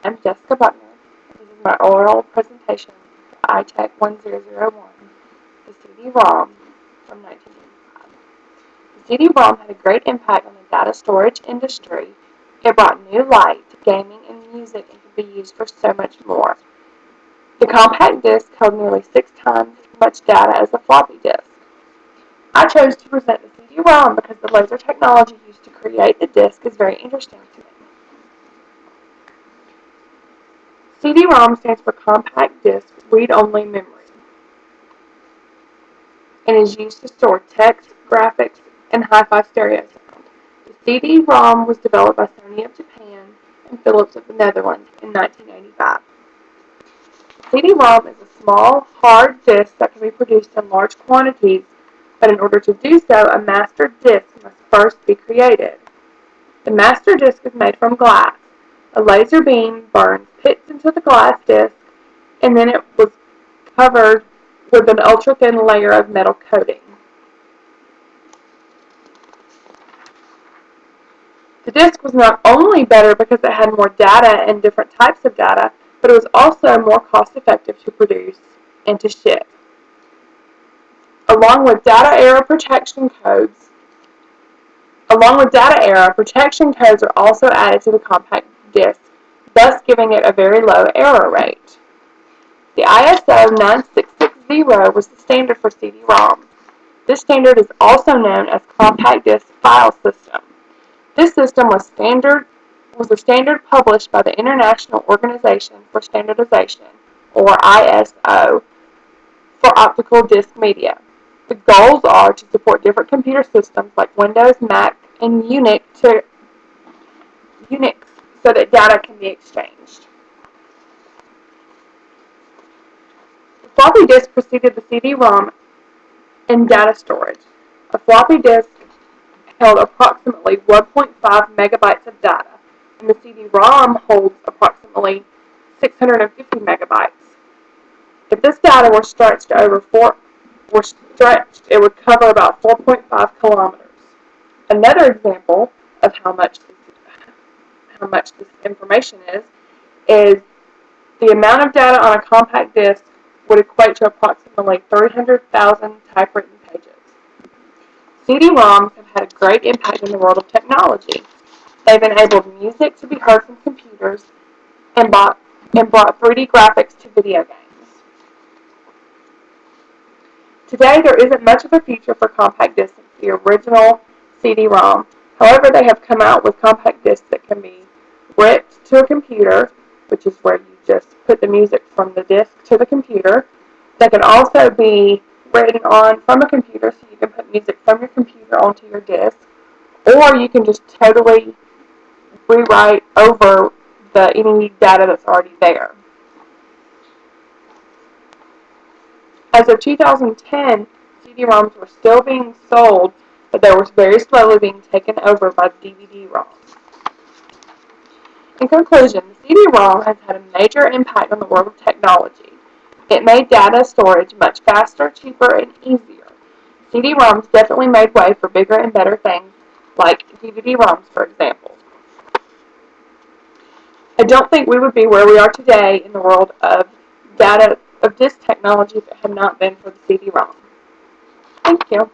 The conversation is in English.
I'm Jessica Buckner. This is my oral presentation for ITEC 1001, the CD-ROM from 1985. The CD-ROM had a great impact on the data storage industry. It brought new light to gaming and music and could be used for so much more. The compact disc held nearly 6 times as much data as a floppy disk. I chose to present the CD-ROM because the laser technology used to create the disc is very interesting to me. CD-ROM stands for Compact Disc Read-Only Memory and is used to store text, graphics, and hi-fi stereo sound. The CD-ROM was developed by Sony of Japan and Philips of the Netherlands in 1985. CD-ROM is a small, hard disk that can be produced in large quantities, but in order to do so, a master disk must first be created. The master disk is made from glass. A laser beam burns pits into the glass disc, and then it was covered with an ultra-thin layer of metal coating. The disc was not only better because it had more data and different types of data, but it was also more cost-effective to produce and to ship. Along with data error protection codes are also added to the compact disc, thus giving it a very low error rate. The ISO 9660 was the standard for CD-ROM. This standard is also known as Compact Disc File System. This system was a standard published by the International Organization for Standardization, or ISO, for optical disc media. The goals are to support different computer systems like Windows, Mac, and Unix so that data can be exchanged. The floppy disk preceded the CD-ROM in data storage. A floppy disk held approximately 1.5 megabytes of data, and the CD-ROM holds approximately 650 megabytes. If this data were stretched, it would cover about 4.5 kilometers. Another example of how much this information is the amount of data on a compact disc would equate to approximately 300,000 typewritten pages. CD-ROMs have had a great impact in the world of technology. They've enabled music to be heard from computers and brought 3D graphics to video games. Today, there isn't much of a future for compact discs since the original CD-ROM. However, they have come out with compact discs that can be ripped to a computer, which is where you just put the music from the disc to the computer. They can also be written on from a computer, so you can put music from your computer onto your disc, or you can just totally rewrite over any data that's already there. As of 2010, CD-ROMs were still being sold, but they were very slowly being taken over by DVD-ROMs. In conclusion, the CD-ROM has had a major impact on the world of technology. It made data storage much faster, cheaper, and easier. CD-ROMs definitely made way for bigger and better things, like DVD-ROMs, for example. I don't think we would be where we are today in the world of disc technology if it had not been for the CD-ROM. Thank you.